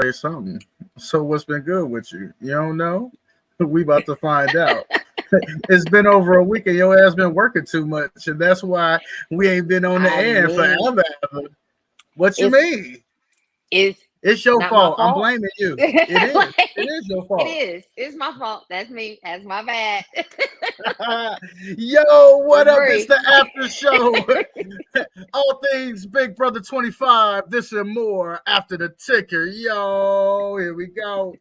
say something. So what's been good with you? You don't know? We about to find out. It's been over a week and your ass been working too much, and that's why we ain't been on the I air mean, forever. What you it's mean? it's It's your not my fault. I'm fault. blaming you. It is. Like, It is your it fault. is. It's my fault. That's me. That's my bad. Yo, what up? It's Agree. the after show. All things Big Brother 25. This and more after the ticker. Yo, here we go.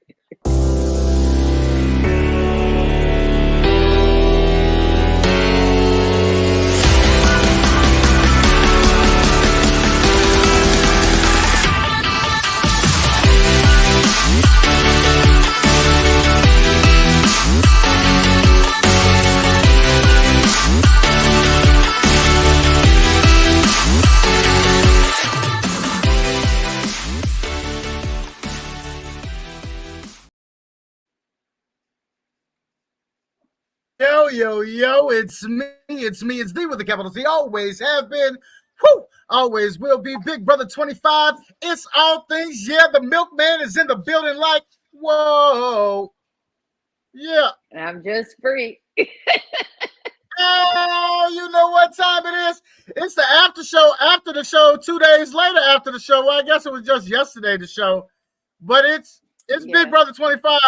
Yo, yo, yo, it's me. It's D with the capital C. Always have been. Whew, always will be. Big Brother 25. It's all things. Yeah, the milkman is in the building like, whoa. Yeah. And I'm just free. Oh, you know what time it is? It's the after show after the show, 2 days later after the show. Well, I guess it was just yesterday the show. But it's Big Yeah. Brother 25,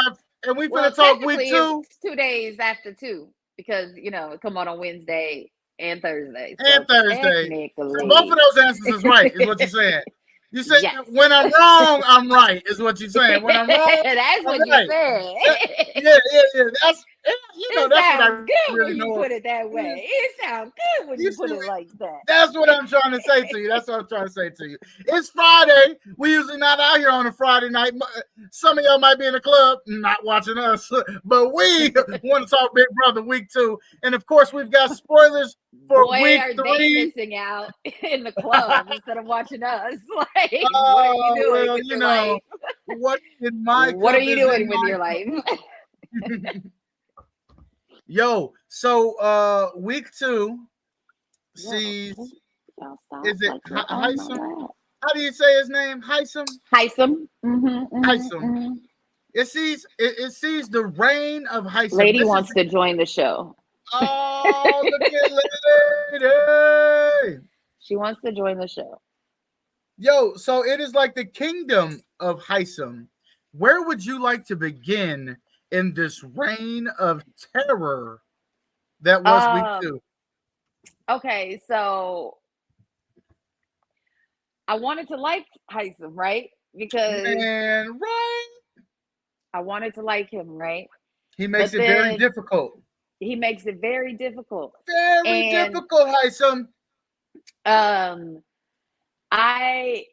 and we Well, finna talk week technically, two it's 2 days after two because it come out on Wednesday and Thursday. So and Thursday. So both of technically, those answers is right, is what you're saying. You say yes. when I'm wrong, I'm right, is what you're saying. When I'm wrong, That's I'm what you right. said. Yeah. That's It that's what I sounds good really when you know. put it that way. It sounds good when You you see, put it like that. that's what I'm trying to say to you. That's what I'm trying to say to you. It's Friday. We usually not out here on a Friday night. Some of y'all might be in the club not watching us, but we want to talk Big Brother week two. And of course, we've got spoilers for Boy, week are they three. missing out in the club instead of watching us. Like, what are you doing Well, with your life? what in my What are cup you is in doing with my your life? cup. Yo, so week two sees, Y'all stop. is it Like, you're on my Heisem? lap. How do you say his name? Heisem? Heisem. Heisem. It sees the reign of Heisem. Lady This is wants to join the show. look at lady. She wants to join the show. Yo, so it is like the kingdom of Heisem. Where would you like to begin in this reign of terror that was week Um, two? okay, so I wanted to like Heisem, right? Because Man, right? I wanted to like him, right? He makes But it very then difficult. he makes it very difficult. Very And difficult, Heisem. um I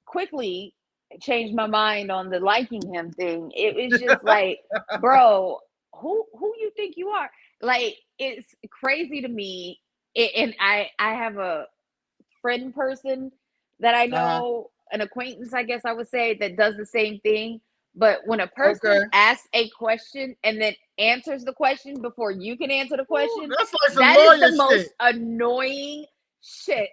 quickly changed my mind on the liking him thing. It was just like, bro, who you think you are? Like, it's crazy to me. And I have a friend person that I Uh-huh. know, an acquaintance, I guess I would say, that does the same thing. But when a Okay. person asks a question and then answers the question before you can answer the Ooh, question, that's like some that is lawyer the shit. most annoying shit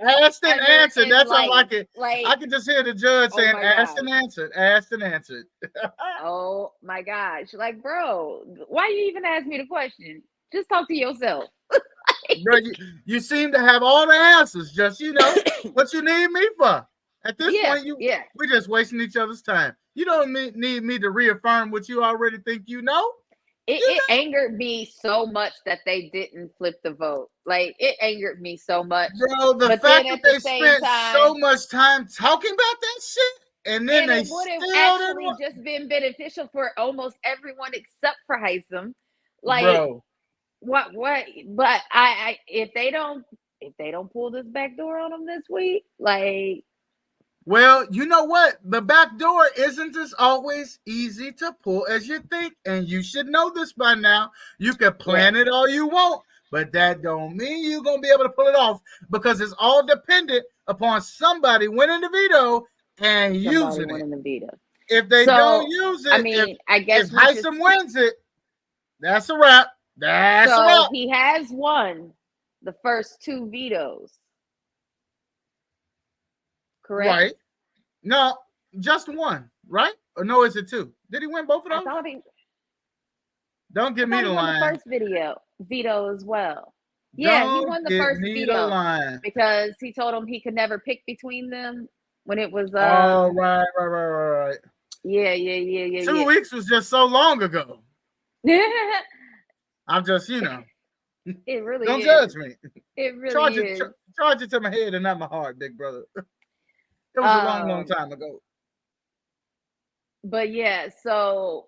Asked and ever answered. in That's all I life. can. Like, I can just hear the judge oh saying, my "Asked gosh. and answered, asked and answered." Oh my gosh. Like, bro, why you even ask me the question? Just talk to yourself. Bro, you seem to have all the answers. Just what you need me for. At this Yeah, point, yeah. we're just wasting each other's time. You don't need me to reaffirm what you already think you know. It angered me so much that they didn't flip the vote. Like, it angered me so much. Bro, the But then fact that at the they same spent so time, much time talking about that shit, and then and they it would have still didn't actually want. just been beneficial for almost everyone except for Heisem. Like, Bro, what? But if they don't pull this back door on them this week, like, well, you know what? The back door isn't as always easy to pull as you think, and you should know this by now. You can yeah, plan it all you want, but that don't mean you're gonna be able to pull it off because it's all dependent upon somebody winning the veto and somebody using it. winning the veto. If they don't So, use I it, mean, I if guess we should. Heisem wins it, that's a wrap. That's a So wrap. he has won the first two vetoes, correct? Right. No, just one, right? Or no, is it two? Did he win both of I those? thought he Don't I give me thought the he won the line. first veto as well. Yeah, he Don't won the give first me the veto line. because he told him he could never pick between them when it was Oh, right. yeah, 2 weeks was just so long ago. yeah. I'm just, It really don't is. judge me. It really Charge it, is. charge it to my head and not my heart, big brother. It was a long Um, time ago. but yeah, so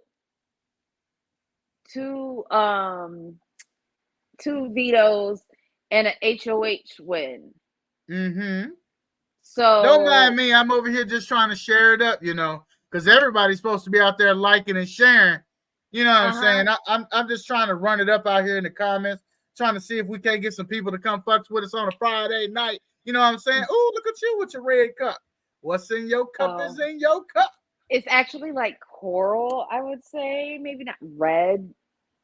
two two vetoes and an HOH win. Mm-hmm. Don't mind So me. I'm over here just trying to share it up, because everybody's supposed to be out there liking and sharing. You know what I'm uh-huh. saying? I'm just trying to run it up out here in the comments, trying to see if we can't get some people to come fucks with us on a Friday night. You know what I'm saying? Oh, look at you with your red cup. What's in your cup is in your cup. It's actually like coral, I would say. Maybe not red,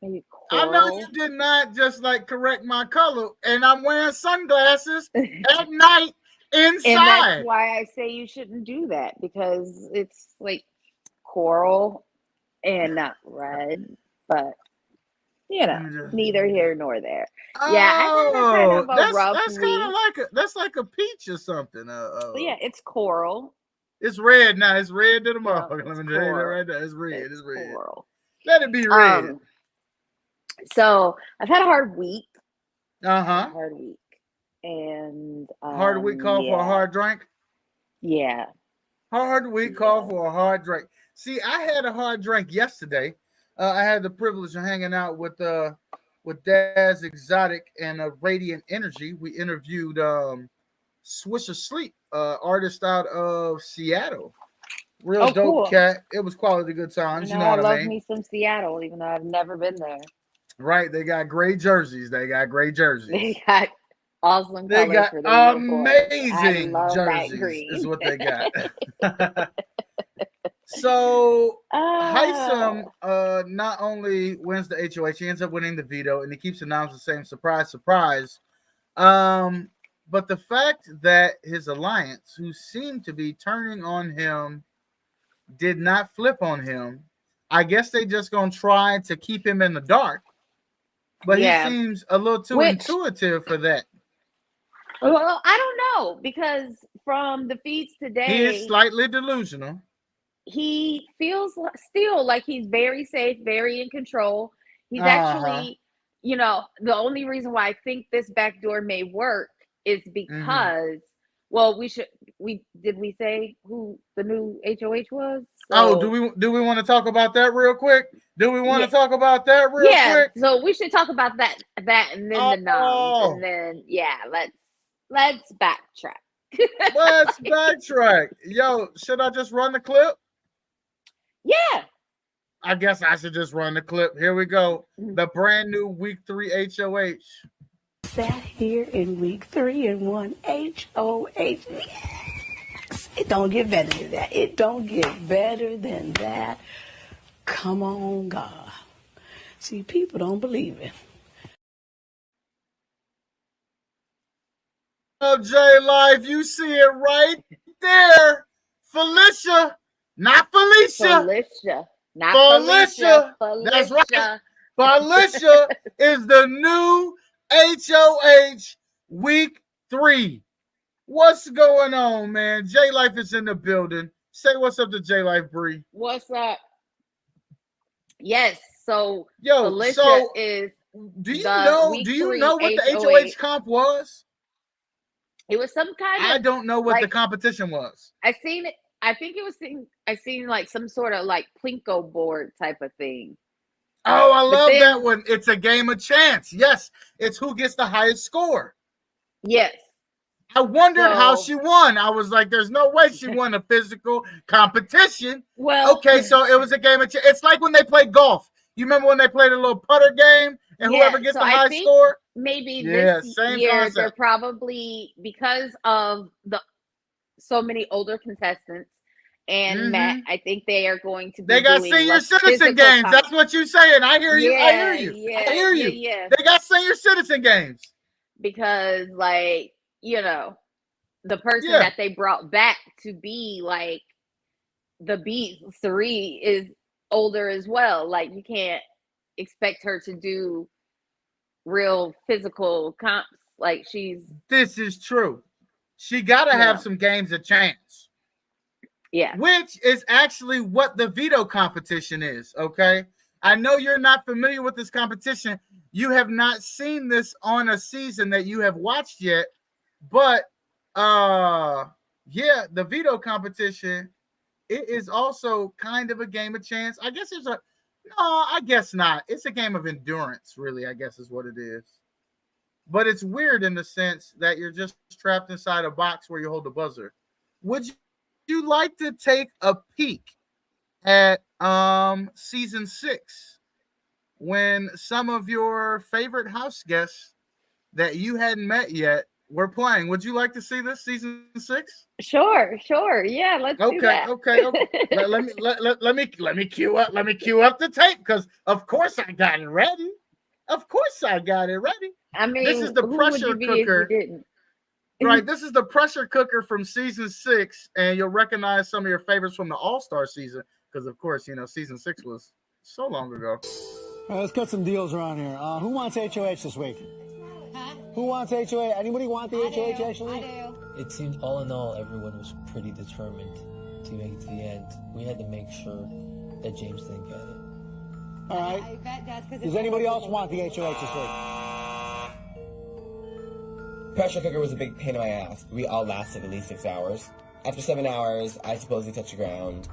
maybe I know coral. you did not just like correct my color, and I'm wearing sunglasses at night And that's inside. why I say you shouldn't do that because it's like coral and not red, but neither here nor there. Yeah, I've had a kind Oh, of a that's rough that's kind of week. like a peach or something. But yeah, it's coral. It's red now. It's red to the Yeah, motherfucker. Let it's me tell you that coral. right there. It's red. It's It's red. coral. Let it be red. So I've had a hard week. Uh-huh. Hard week. And Hard week call for a hard drink. Yeah. Hard week call for a hard drink. See, I had a hard drink yesterday. I had the privilege of hanging out with Daz Exotic and Radiant Energy. We interviewed Swisher Sleep, artist out of Seattle. Real dope cool. cat. It was quality good times. You know I what I love mean? me some Seattle, even though I've never been there. Right. They got great jerseys. They got awesome They colors got for their uniforms. I amazing love that jerseys, green. is what they got. So Heisem not only wins the HOH, he ends up winning the veto, and he keeps announcing the same surprise. But the fact that his alliance, who seemed to be turning on him, did not flip on him. I guess they just gonna try to keep him in the dark. But he seems a little too intuitive for that. Well, I don't know, because from the feeds today, he is slightly delusional. He feels still like he's very safe, very in control. He's actually, the only reason why I think this backdoor may work is because, well, did we say who the new HOH was? So, do we want to talk about that real quick? So we should talk about that and then the noms, and then let's backtrack. Let's backtrack. Yo, should I just run the clip? Yeah. I guess I should just run the clip. Here we go. The brand new week 3 HOH. Sat here in week 3 and won HOH. Yes. It don't get better than that. It don't get better than that. Come on, God. See, people don't believe it. Oh, J Life, you see it right there. Felicia, not Felicia. Felicia, not Felicia. That's right. Felicia is the new HOH week 3. What's going on, man? J Life is in the building. Say what's up to J Life, Bree. What's up? Yes. So Felicia is. Do you know what the HOH comp was? It was some kind of. I don't know what the competition was. I seen it. I think it was. I seen like some sort of like Plinko board type of thing. Oh, I love that one. It's a game of chance. Yes, it's who gets the highest score. Yes. I wondered how she won. I was like, there's no way she won a physical competition. Well, okay, so it was a game of chance. It's like when they played golf. You remember when they played a little putter game and whoever gets the high score? Maybe this year concept. They're probably, because of so many older contestants and Matt, I think they are going to be They got senior citizen games. That's what you're saying. I hear you. I hear you. Yeah, I hear you. Yeah. They got senior citizen games. Because, like, the person that they brought back to be like the beat, Sari, is older as well. Like, you can't expect her to do real physical comps. Like, This is true. She got to have some games of chance. Yeah. Which is actually what the veto competition is, okay? I know you're not familiar with this competition. You have not seen this on a season that you have watched yet, but yeah, the veto competition, it is also kind of a game of chance. I guess I guess not. It's a game of endurance, really, I guess is what it is. But it's weird in the sense that you're just trapped inside a box where you hold the buzzer. Would you like to take a peek at season 6 when some of your favorite house guests that you hadn't met yet were playing? Would you like to see this season 6? Sure. Yeah, let's do that. Okay. let me cue up the tape, because of course I got it ready. I mean, this is the pressure cooker. Right, this is the pressure cooker from season 6, and you'll recognize some of your favorites from the All-Star season, because of course, season 6 was so long ago. All right, let's cut some deals around here. Who wants HOH this week? Huh? Who wants HOH? Anybody want the HOH actually? I do. It seemed all in all, everyone was pretty determined to make it to the end. We had to make sure that James didn't get it. All right. I bet that's because. Does anybody else want the HOH this week? Pressure cooker was a big pain in my ass. We all lasted at least 6 hours. After 7 hours, I supposedly touched the ground.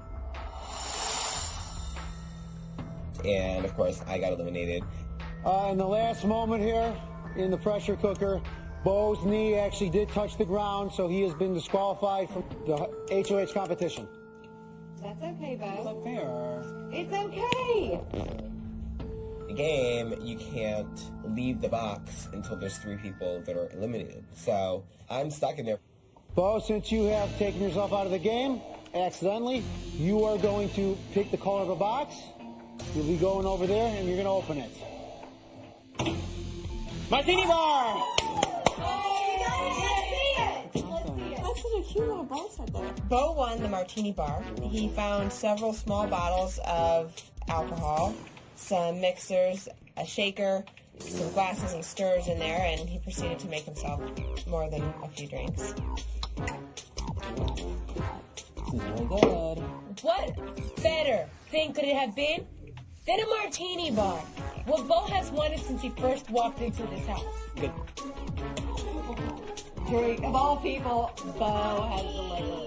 And of course, I got eliminated. In the last moment here, in the pressure cooker, Bo's knee actually did touch the ground, so he has been disqualified from the HOH competition. That's okay, Bo. It's not fair. It's okay. The game, you can't leave the box until there's 3 people that are eliminated. So I'm stuck in there. Bo, since you have taken yourself out of the game accidentally, you are going to pick the color of a box. You'll be going over there, and you're going to open it. Martini bar! Bo won the martini bar. He found several small bottles of alcohol, some mixers, a shaker, some glasses and stirrers in there, and he proceeded to make himself more than a few drinks. Very good. What better thing could it have been than a martini bar? What Bo has wanted since he first walked into this house. Good. Drink, of all people, Bo has the liquor.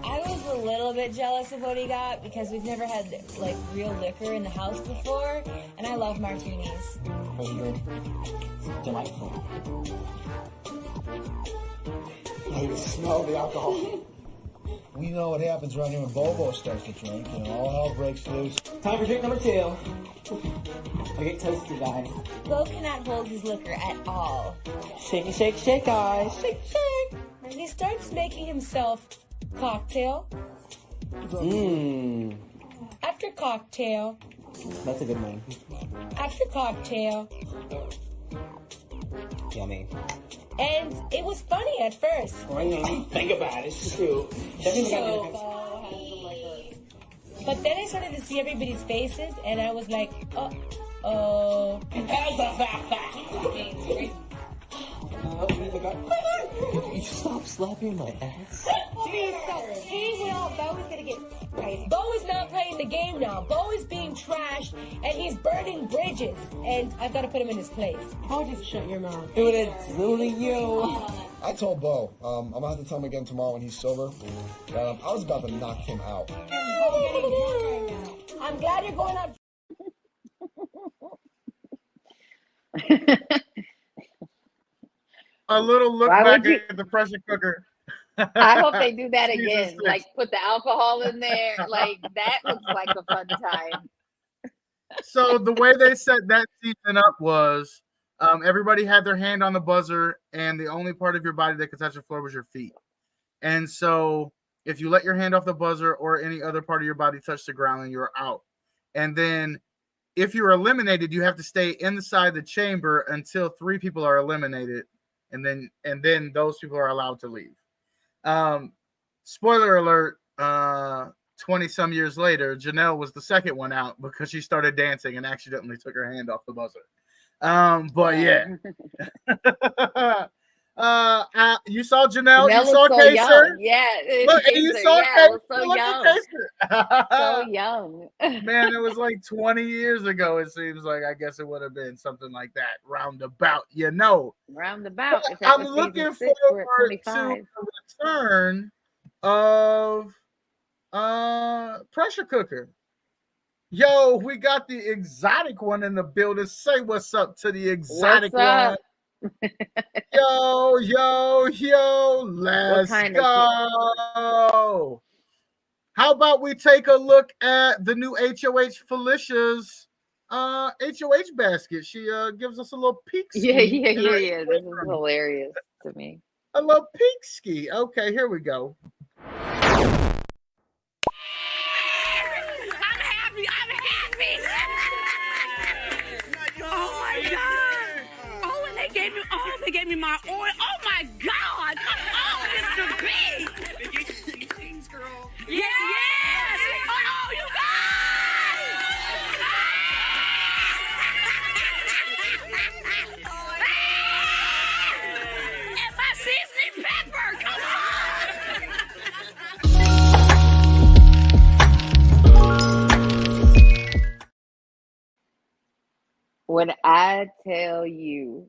I was a little bit jealous of what he got because we've never had like real liquor in the house before, and I love martinis. It's delightful. I can smell the alcohol. We know what happens around here when Bobo starts to drink, and all hell breaks loose. Time for drink number 2. I get toasty, guys. Bo cannot hold his liquor at all. Shake, shake, shake, guys. Shake, shake. And he starts making himself cocktail. After cocktail. That's a good one. After cocktail. Yummy. And it was funny at first. Think about it. It's true. But then I started to see everybody's faces, and I was like, oh. You stop slapping my ass? Bo is gonna get crazy. Bo is not playing the game now. Bo is being trashed, and he's burning bridges. And I've got to put him in his place. Oh, just shut your mouth. Dude, it's really you. I told Bo, I'm gonna have to tell him again tomorrow when he's sober. I was about to knock him out. I'm glad you're going out. A little look back at the pressure cooker. I hope they do that Season again. 6. Like, put the alcohol in there. Like, that looks like a fun time. So the way they set that season up was everybody had their hand on the buzzer, and the only part of your body that could touch the floor was your feet. And so if you let your hand off the buzzer or any other part of your body touch the ground, then you're out. And then if you're eliminated, you have to stay inside the chamber until 3 people are eliminated, and then those people are allowed to leave. Spoiler alert, 20 some years later, Janelle was the second one out because she started dancing and accidentally took her hand off the buzzer. But yeah. You saw Janelle, you saw so Kaser. young. Yeah. Look, and you saw Kaser. So Look young. at Kaser. So young. Man, it was like 20 years ago. It seems like I guess it would have been something like that, roundabout. Roundabout. I'm looking forward to the return of Pressure Cooker. Yo, we got the exotic one in the building. Say what's up to the exotic one. Yo, let's go. How about we take a look at the new HOH Felicia's HOH basket? She gives us a little peek ski. Yeah. This is hilarious to me. A little peek ski. Okay, here we go. I'm happy. Oh my God. Oh, and they gave me my oil. Oh my God. Oh, Mr. B. They gave you some things, girl. Yes. Oh, you guys. And my seasoning pepper. Come on. When I tell you,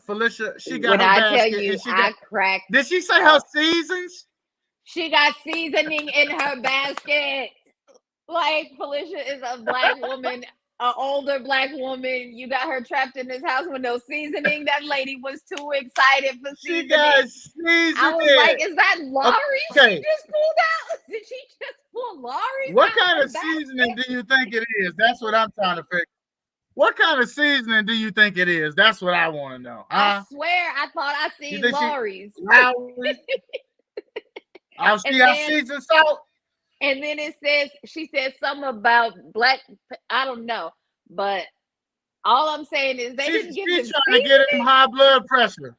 Felicia, she got when her I basket tell you, and she got, I cracked. Did she say her seasons? She got seasoning in her basket. Like Felicia is a black woman, an older black woman. You got her trapped in this house with no seasoning. That lady was too excited for seasoning. She got seasoning. I was like, is that Lawry Okay. she just pulled out? Did she just pull Lawry? What kind of seasoning do you think it is? That's what I'm trying to figure. What kind of seasoning do you think it is? That's what I want to know. I swear, I thought I seen Lawry's. Lawry's? Oh, she got seasoned salt. And then she said something about black. I don't know, but all I'm saying is she's trying to get him high blood pressure.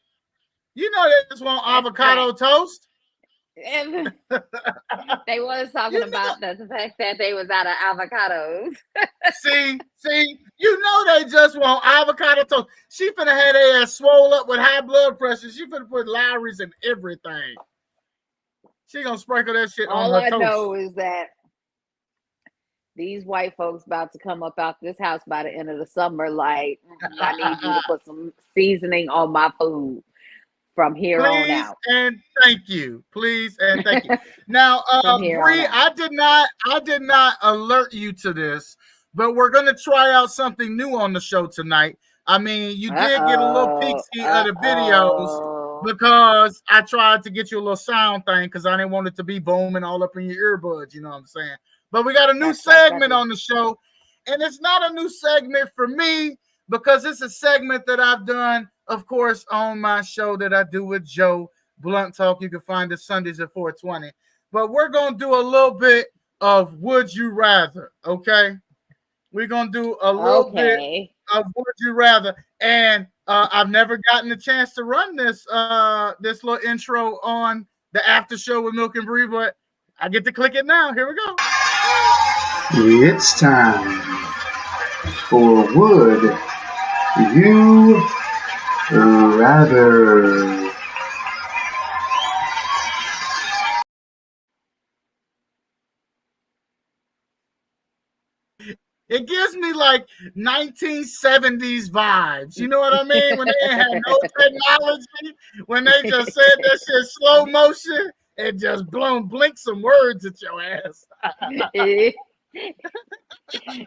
You know, they just want avocado toast. And they was talking about the fact that they was out of avocados. see, you know they just want avocado toast. She finna have their ass swole up with high blood pressure. She finna put Lawry's in everything. She gonna sprinkle that shit on her toast. All I know is that these white folks about to come up out this house by the end of the summer. Like, I need you to put some seasoning on my food from here on out. And thank you. Please and thank you. Now, Bree, I did not alert you to this, but we're gonna try out something new on the show tonight. I mean, you did get a little peek of the videos. Because I tried to get you a little sound thing because I didn't want it to be booming all up in your earbuds, you know what I'm saying? But we got a new segment on the show, and it's not a new segment for me because it's a segment that I've done, of course, on my show that I do with Joe, Blunt Talk. You can find it Sundays at 4:20. But we're going to do a little bit of Would You Rather, okay? We're going to do a little bit of Would You Rather. And I've never gotten a chance to run this little intro on the after show with Milk and Bree, but I get to click it now. Here we go. It's time for Would You Rather. It gives me like 1970s vibes. You know what I mean? When they had no technology, when they just said that shit slow motion and just blink some words at your ass. It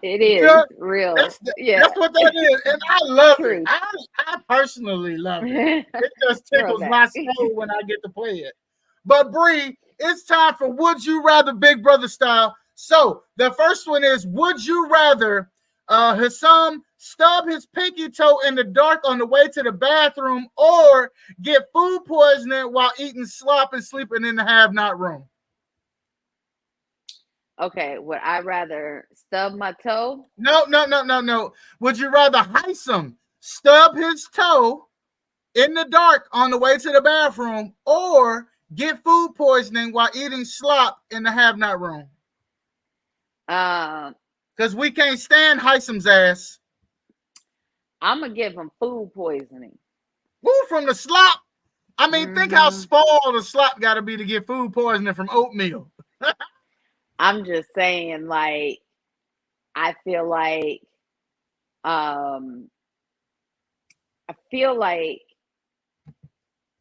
is real. That's what that is. And I love it. I personally love it. It just tickles my soul when I get to play it. But Bree, it's time for Would You Rather Big Brother style. So the first one is, would you rather Hassam stub his pinky toe in the dark on the way to the bathroom or get food poisoning while eating slop and sleeping in the have-not room? Okay, would I rather stub my toe? No. Would you rather Hassam stub his toe in the dark on the way to the bathroom or get food poisoning while eating slop in the have-not room? Because we can't stand Heisom's ass. I'm gonna give him food poisoning. Woo, from the slop. I mean, think how spoiled the slop got to be to get food poisoning from oatmeal. I'm just saying, like, I feel like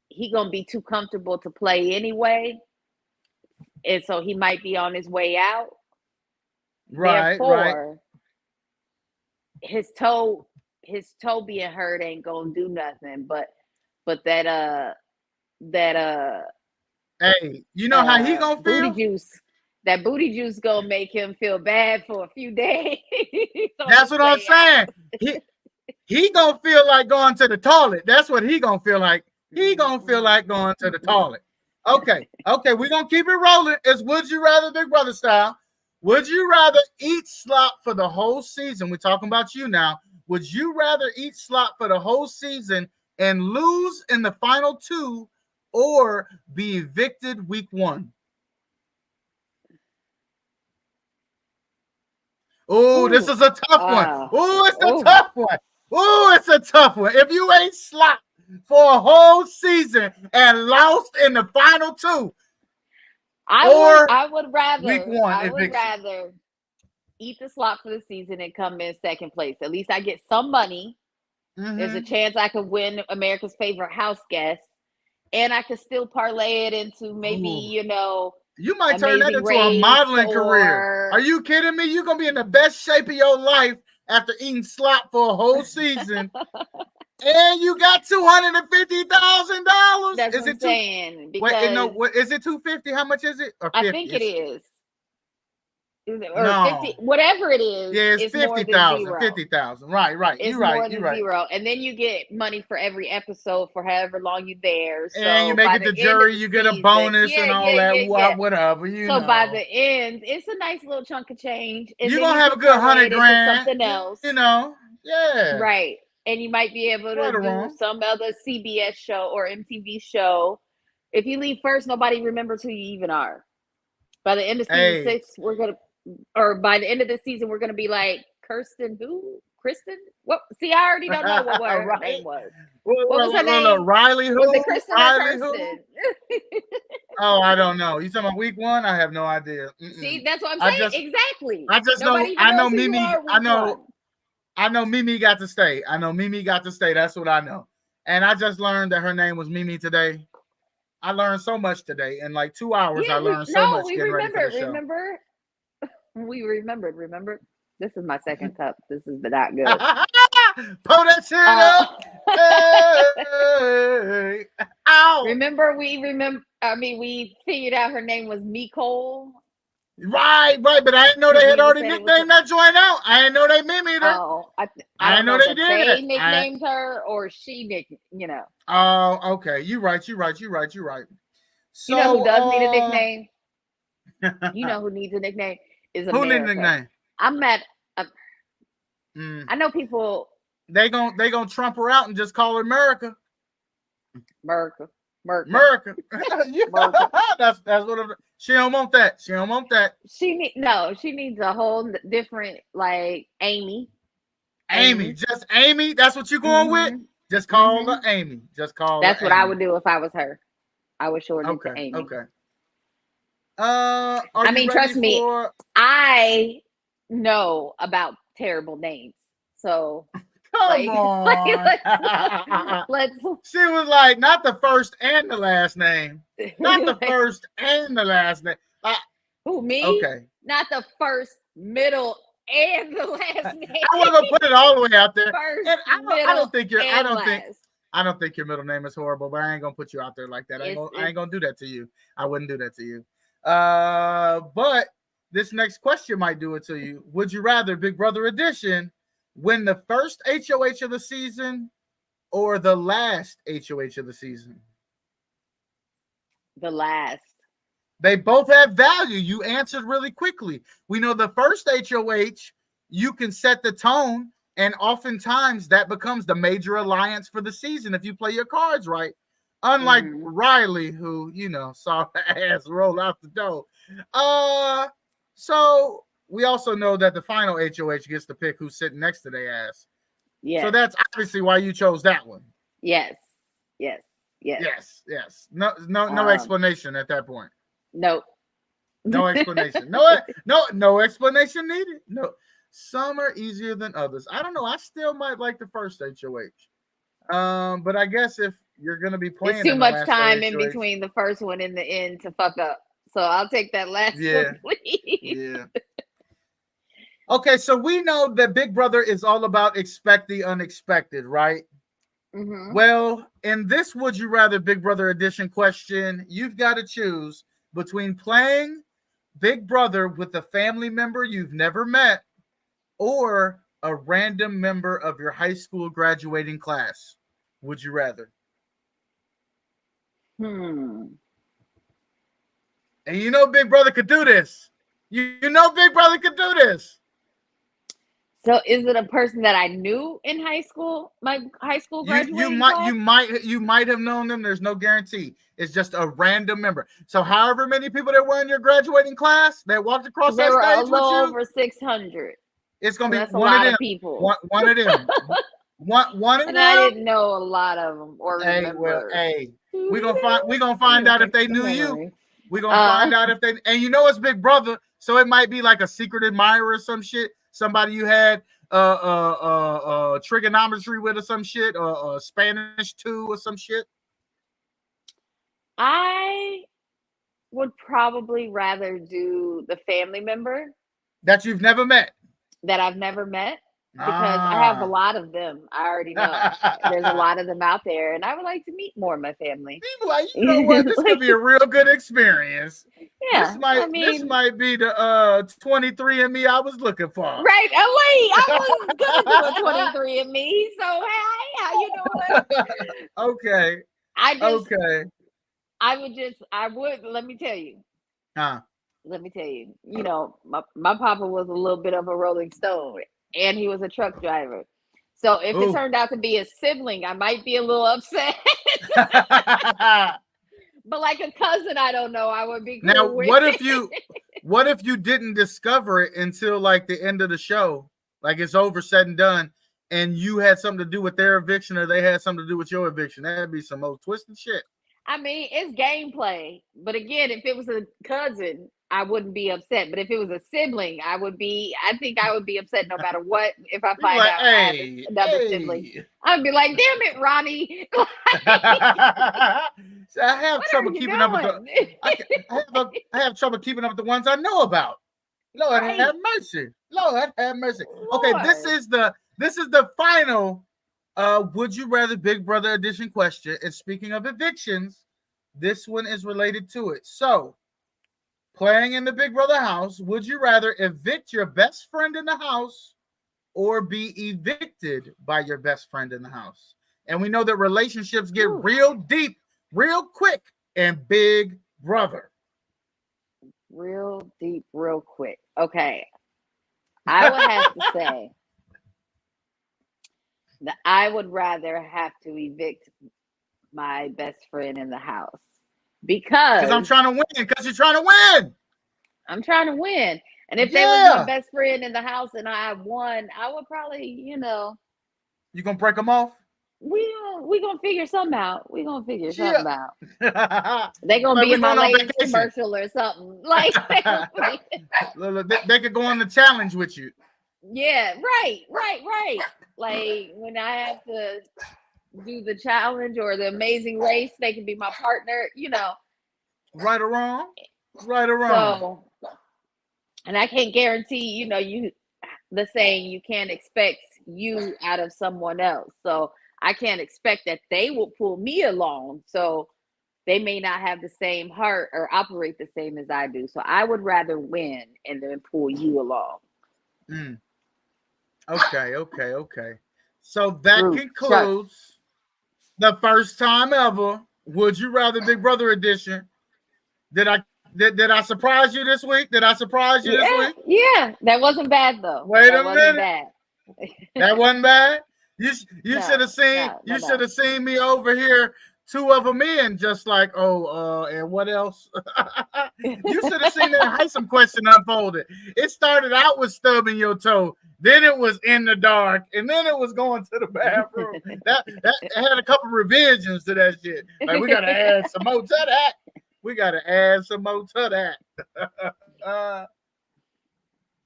he gonna be too comfortable to play anyway, and so he might be on his way out. Right, Therefore, his toe being hurt ain't gonna do nothing. But that hey, you know how he gonna feel? Booty juice gonna make him feel bad for a few days. That's what I'm saying. He gonna feel like going to the toilet. That's what he gonna feel like. He gonna feel like going to the toilet. Okay, we're gonna keep it rolling. It's Would You Rather, Big Brother style. Would you rather eat slop for the whole season? We're talking about you now. Would you rather eat slop for the whole season and lose in the final 2, or be evicted week 1? Oh, this is a tough one. Oh, it's a tough one. Oh, it's a tough one. If you ate slop for a whole season and lost in the final 2, I would rather week 1 I would rather eat the slop for the season and come in second place. At least I get some money. There's a chance I could win America's Favorite House Guest, and I could still parlay it into maybe, you might turn that into a modeling career. Are you kidding me? You're gonna be in the best shape of your life after eating slop for a whole season. And you got $250,000. That's what I'm saying. Is it $250? How much is it? Or 50? I think it is. Or No. 50, whatever it is. Yeah, it's 50,000. 50,000. Right. It's You're more right. than zero. And then you get money for every episode for however long you're there. So and you make it the jury, you get a bonus and all that. Whatever. So by the end, it's a nice little chunk of change. And you're going to have a good $100,000. Something else. Yeah. Right. And you might be able to do some other CBS show or MTV show. If you leave first, nobody remembers who you even are. By the end of season 6, by the end of the season, we're gonna be like Kristen. What? See, I already don't know what her name was. What was her name? Riley who? Was it Kristen Riley or Kirsten? Oh, I don't know. You talking about week 1? I have no idea. See, that's what I'm saying. Exactly. I just know. I know Mimi. I know Mimi got to stay. That's what I know. And I just learned that her name was Mimi today. I learned so much today. In like 2 hours, I learned so much. We remember. We remembered. Remember? This is my second cup. This is not good. Pull that shit up. Hey. Ow. We figured out her name was Nicole. Right. But I didn't know they had already nicknamed that joint out. I didn't know they mimicked her. Oh, I didn't know they did it. They nicknamed her, or she Oh, okay. You're right. So, you know who does need a nickname? You know who needs a nickname? Is America. Who needs a nickname? I know people. They gonna trump her out and just call her America. America. That's what she don't want that. She she needs a whole different, like Amy. Just Amy. That's what you going with? Just call her Amy. That's what I would do if I was her. I would shorten it to Amy. Okay. Trust me, I know about terrible names. So Come on. Let's. She was like, not the first and the last name. Not the first and the last name. Who, me? Okay. Not the first, middle, and the last name. I want to put it all the way out there. First, I don't think your middle name is horrible, but I ain't gonna put you out there like that. I ain't gonna do that to you. I wouldn't do that to you. But this next question might do it to you. Would you rather, Big Brother Edition, win the first HOH of the season or the last HOH of the season? The last. They both have value. You answered really quickly. We know the first HOH, you can set the tone, and oftentimes that becomes the major alliance for the season if you play your cards right. Unlike Riley, who, saw her ass roll out the door. So we also know that the final HOH gets to pick who's sitting next to their ass. Yeah. So that's obviously why you chose that one. Yes. No explanation at that point. Nope. No explanation. No explanation needed. No. Some are easier than others. I don't know. I still might like the first HOH. But I guess if you're gonna be playing, it's too much time in between the first one and the end to fuck up. So I'll take that last one, please. Yeah. Okay, so we know that Big Brother is all about expect the unexpected, right? Mm-hmm. Well, in this Would You Rather Big Brother edition question, you've got to choose between playing Big Brother with a family member you've never met or a random member of your high school graduating class. Would you rather? And you know Big Brother could do this. You know Big Brother could do this. So is it a person that I knew in high school? My high school graduating class? You might have known them. There's no guarantee. It's just a random member. So however many people there were in your graduating class that walked across that stage with you, over 600. It's gonna be that's one a of lot them. of people. One of them. one of and them. I didn't know a lot of them or remember. We're gonna find out if they knew you. We're gonna find out if they, and you know it's Big Brother, so it might be like a secret admirer or some shit. Somebody you had trigonometry with or some shit, or Spanish 2 or some shit. I would probably rather do the family member that you've never met. That I've never met. Because I have a lot of them. I already know. There's a lot of them out there, and I would like to meet more of my family. Like, you know what? This could be a real good experience. Yeah, this might be the 23andMe I was looking for. Right, I was gonna do a 23andMe. So hey, how you doing? Okay. I would. Let me tell you. Let me tell you. You know, my papa was a little bit of a Rolling Stone. And he was a truck driver. So if it turned out to be a sibling, I might be a little upset. But like a cousin, I don't know. I would be cool now. With What if you didn't discover it until like the end of the show, like it's over, said and done, and you had something to do with their eviction, or they had something to do with your eviction? That'd be some most twisted shit. I mean, it's gameplay. But again, if it was a cousin, I wouldn't be upset. But if it was a sibling, I think I would be upset no matter what. If I find out I have another sibling, I'd be like, damn it, Ronnie. So I have trouble keeping up with I have trouble keeping up with the ones I know about. Lord have mercy. Lord have mercy. Okay, this is the final Would You Rather Big Brother edition question. And speaking of evictions, this one is related to it. So, playing in the Big Brother house, would you rather evict your best friend in the house or be evicted by your best friend in the house? And we know that relationships get real deep, real quick in Big Brother. Real deep, real quick. Okay. I would have to say that I would rather have to evict my best friend in the house. Because I'm trying to win. Because you're trying to win. I'm trying to win. And if they was my best friend in the house and I won, I would probably, you gonna break them off? We gonna figure something out. We gonna figure something out. They gonna be in my latest commercial or something. Like they could go on the challenge with you. Yeah, right. Like when I have to do the challenge or the amazing race, they can be my partner, Right or wrong. So, and I can't guarantee, the saying you can't expect you out of someone else. So I can't expect that they will pull me along. So they may not have the same heart or operate the same as I do. So I would rather win and then pull you along. Okay. So that concludes the first time ever Would You Rather Big Brother edition. Did I surprise you this week? This week? Yeah, that wasn't bad though. Wait a minute. That wasn't bad. You should have seen me over here two of them in, just like, and what else? You should have seen that Heisem question unfolded. It started out with stubbing your toe, then it was in the dark, and then it was going to the bathroom. that had a couple revisions to that shit. Like, we gotta add some more to that. We gotta add some more to that.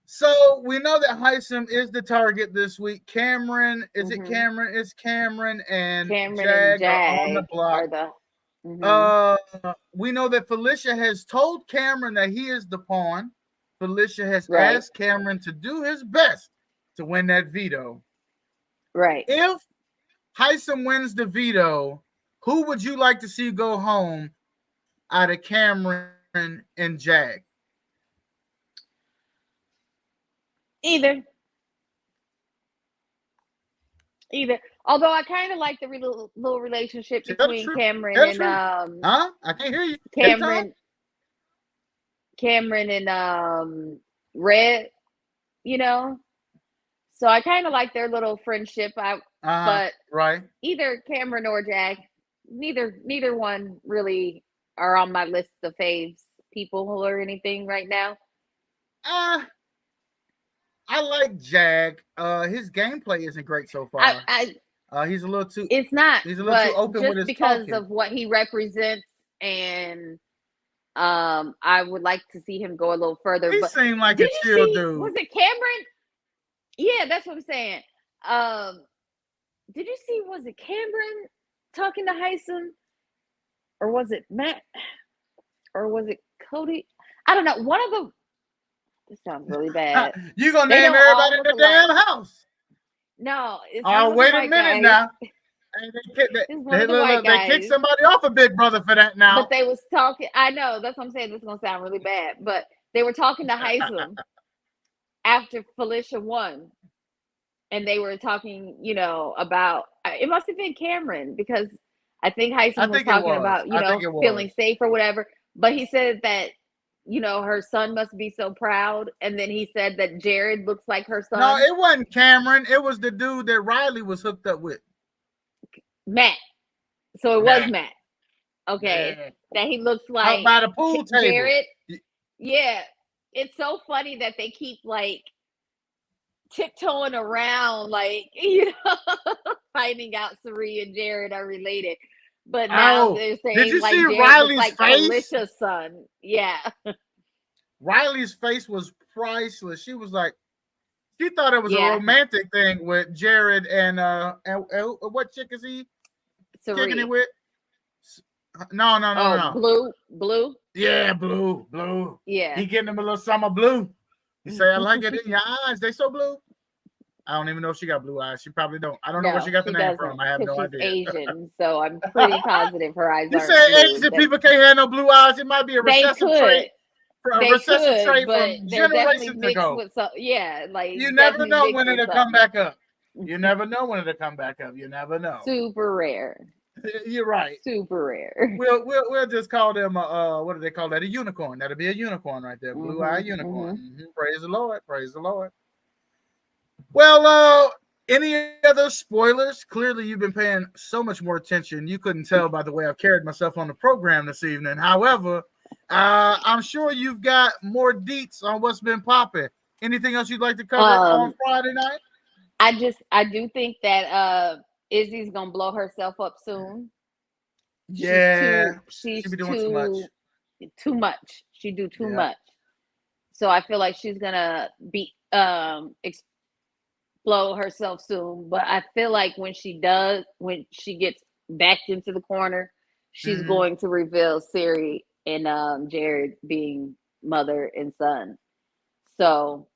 So we know that Heisem is the target this week. Cameron, is it Cameron? It's Cameron and Jag are on the block. We know that Felicia has told Cameron that he is the pawn. Felicia has asked Cameron to do his best to win that veto. Right. If Heisem wins the veto, who would you like to see go home out of Cameron and Jag? Either. Although I kind of like the little relationship between Cameron and I can't hear you. Cameron and Red, you know. So I kind of like their little friendship. But either Cameron or Jag, neither one really are on my list of faves people or anything right now. I like Jag. His gameplay isn't great so far. He's a little too. It's not. He's a little too open just with his because talking. of what he represents, and I would like to see him go a little further. He seemed like a chill dude. Was it Cameron? Yeah, that's what I'm saying. Did you see? Was it Cameron talking to Heisem, or was it Matt, or was it Cody? I don't know. One of them. This sounds really bad. You gonna name everybody in the damn house? No. Wait a minute now. They kicked somebody off of Big Brother for that now. But they was talking. I know. That's what I'm saying. This is gonna sound really bad, but they were talking to Heisem after Felicia won, and they were talking, about. It must have been Cameron, because I think Heisem was talking about, feeling safe or whatever. But he said that, her son must be so proud. And then he said that Jared looks like her son. No, it wasn't Cameron. It was the dude that Riley was hooked up with. Matt. So it was Matt. Okay. Yeah. That he looks like by the pool table. Jared. Yeah. It's so funny that they keep tiptoeing around, finding out Cirie and Jared are related. But now they're saying, did you see Jared Riley's like face? Felicia's son. Yeah. Riley's face was priceless. She was like, she thought it was a romantic thing with Jared and what chick is he kicking it with? No. Blue. Yeah, blue. Yeah. He getting him a little summer blue. He say, I like it in your eyes. They so blue. I don't even know if she got blue eyes. She probably don't. I don't know where she got the name from. I have no idea. She's Asian, so I'm pretty positive her eyes you aren't said blue. Asian people can't have no blue eyes. It might be a recessive trait. But from generations ago. You never know when it'll come back up. You never know when it'll come back up. You never know. Super rare. You're right. Super rare. We'll just call them what do they call that? A unicorn. That'll be a unicorn right there. Blue-eyed unicorn. Praise the Lord. Praise the Lord. Well, any other spoilers? Clearly, you've been paying so much more attention. You couldn't tell by the way I've carried myself on the program this evening. However, I'm sure you've got more deets on what's been popping. Anything else you'd like to cover on Friday night? I do think that Izzy's gonna blow herself up soon. She's be doing too much. She do too much. So I feel like she's gonna be blow herself soon. But I feel like when she gets backed into the corner, she's going to reveal Cirie and Jared being mother and son. So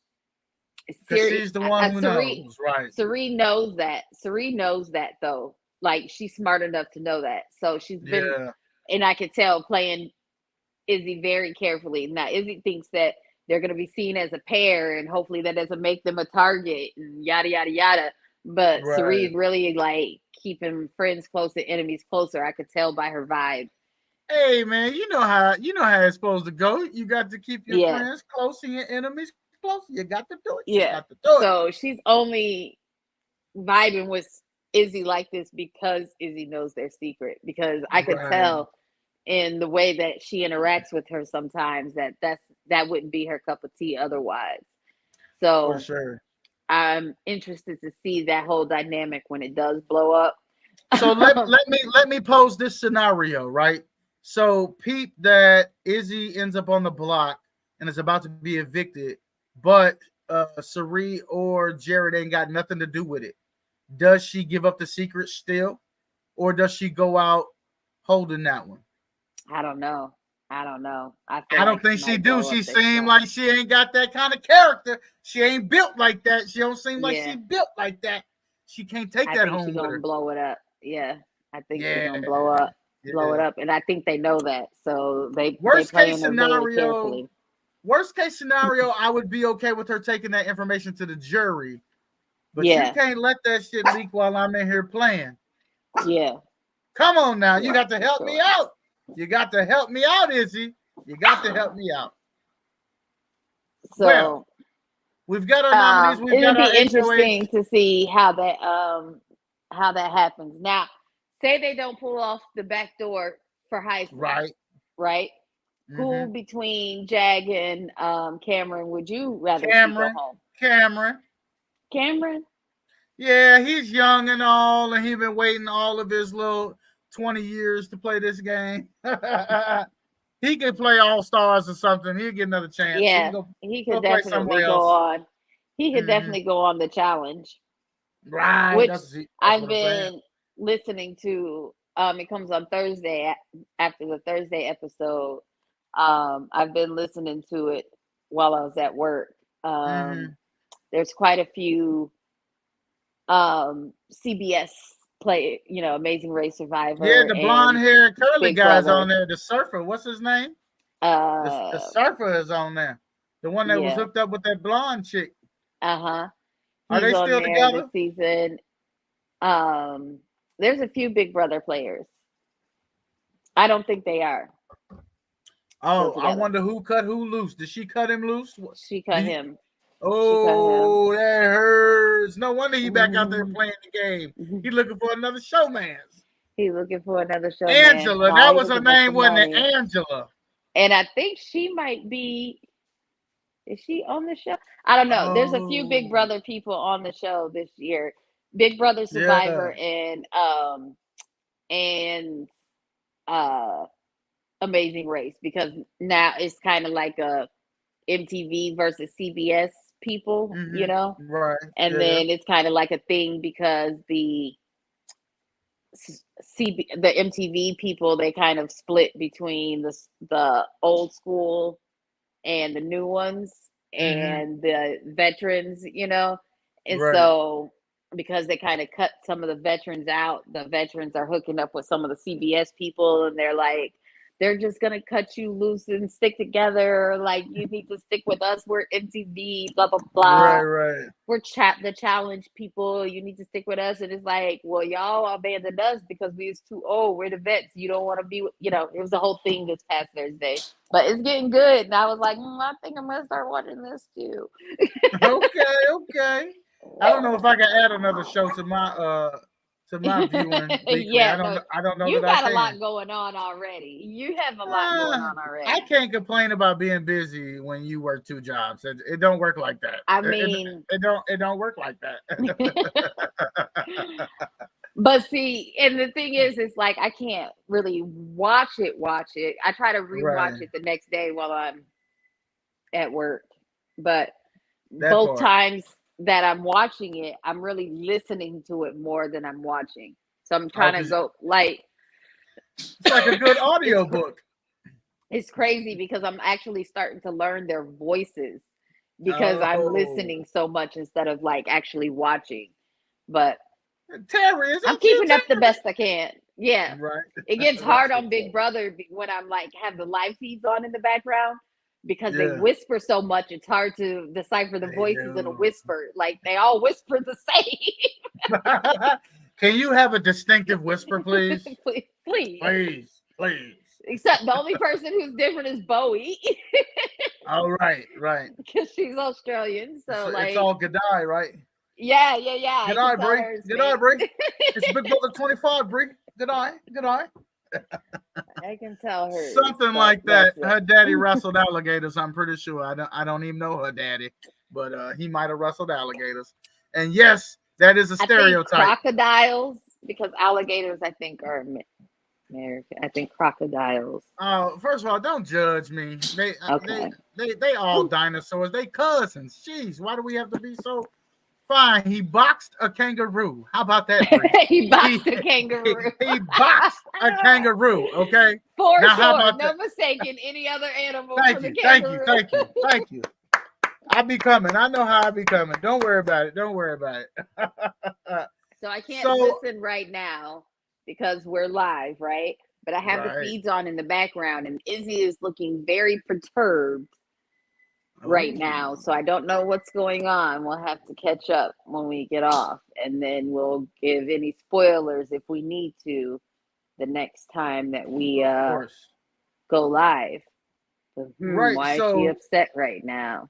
she's the one who knows, right? Cirie knows that. Cirie knows that, though. Like, she's smart enough to know that. So she's been, and I could tell, playing Izzy very carefully. Now, Izzy thinks that they're going to be seen as a pair, and hopefully that doesn't make them a target, and yada, yada, yada. But Cirie's really, keeping friends close and enemies closer. I could tell by her vibe. Hey, man, you know how it's supposed to go. You got to keep your friends close and your enemies close. You got to do it. Yeah. You got to do it. So she's only vibing with Izzy like this because Izzy knows their secret. Because I could Right. tell in the way that she interacts with her sometimes that wouldn't be her cup of tea otherwise. So For sure. I'm interested to see that whole dynamic when it does blow up. So let me pose this scenario, right? So peep that Izzy ends up on the block and is about to be evicted, but Cirie or Jared ain't got nothing to do with it. Does she give up the secret still, or does she go out holding that one? I don't know. I don't think she do. She seem like she ain't got that kind of character. She ain't built like that. She don't seem like she built like that. She can't take that home she's with gonna her. blow it up. Yeah, I think she's gonna blow it up, and I think they know that. So they Worst playing case her very scenario. carefully. Worst case scenario, I would be okay with her taking that information to the jury. But Yeah. you can't let that shit leak while I'm in here playing. Yeah. Come on now. You Yeah, got to help me out. You got to help me out, Izzy. You got to help me out. So well, we've got our nominees. We've it'll got our be interesting HOH. to see how that happens. Now, say they don't pull off the back door for Heisman. Right? Who between Jag and Cameron would you rather see go home? Cameron? Yeah, he's young and all, and he's been waiting all of his little 20 years to play this game. He could play All-Stars or something. He'll get another chance. Yeah, he could definitely go on. He could definitely go on the challenge. Right. Which that's I've been listening to. It comes on Thursday after the Thursday episode. I've been listening to it while I was at work. There's quite a few CBS play, Amazing Race Survivor. Yeah, the blonde hair curly Big guy's Brother. on there. The surfer, what's his name? The surfer is on there. The one that was hooked up with that blonde chick. Are they still together? This season. There's a few Big Brother players. I don't think they are. Oh, I wonder who cut who loose. Did she cut him loose? She cut him. Oh, that hurts. No wonder he back out there playing the game. He looking for another showman. He's looking for another showman. Angela, that was her name, wasn't it? Angela. And I think she might be. Is she on the show? I don't know. There's a few Big Brother people on the show this year. Big Brother Survivor and Amazing Race, because now it's kind of like a MTV versus CBS people, Right. And then it's kind of like a thing because the MTV people, they kind of split between the old school and the new ones and the veterans, and so because they kind of cut some of the veterans out, the veterans are hooking up with some of the CBS people, and they're just gonna cut you loose and stick together. Like, you need to stick with us. We're MTV, blah blah blah. Right. We're the challenge people. You need to stick with us. And it's like, well, y'all abandoned us because we was too old. We're the vets. You don't want to be. It was a whole thing this past Thursday. But it's getting good, and I was like, I think I'm gonna start watching this too. Okay. I don't know if I can add another show to my viewing weekly. Yeah, I don't know. You that got a lot going on already. You have a lot going on already. I can't complain about being busy when you work two jobs. It don't work like that. I mean, it don't work like that. But see, and the thing is, it's like I can't really watch it. I try to rewatch it the next day while I'm at work. But both times that I'm watching it, I'm really listening to it more than I'm watching. So I'm trying to go like it's like a good audio book. It's crazy because I'm actually starting to learn their voices because I'm listening so much instead of like actually watching. But Terry, I'm keeping up the best I can. Yeah. Right. It gets hard on Big Brother when I'm like have the live feeds on in the background because they whisper so much. It's hard to decipher the voices in a whisper. Like they all whisper the same. Can you have a distinctive whisper, please? Please. Please. Except the only person who's different is Bowie. Oh, right. Because she's Australian. So it's all G'day, right? Yeah. Good I eye, can tell Bree. hers, Good man. eye, Bree. It's Big Brother 25, Bree. Good eye. Good eye. I can tell hers. Something but like that. that's Her daddy wrestled alligators. I'm pretty sure. I don't even know her daddy, but he might have wrestled alligators. And yes, that is a I think stereotype. crocodiles, because alligators, I think, are American. I think crocodiles. First of all, don't judge me. Okay. They all dinosaurs. They cousins. Jeez, why do we have to be so? Fine. He boxed a kangaroo. How about that, Bree? He boxed a kangaroo. He boxed a kangaroo. Okay. For Now, how sure. about No that? mistaking any other animal Thank for the you. Thank you. kangaroo. Thank you. I be coming. I know how I be coming. Don't worry about it. Don't worry about it. So I can't So- listen right now because we're live, right? But I have Right. the feeds on in the background, and Izzy is looking very perturbed right now. So I don't know what's going on. We'll have to catch up when we get off, and then we'll give any spoilers if we need to the next time that we Of course. go live. But, Right, why is so- she upset right now?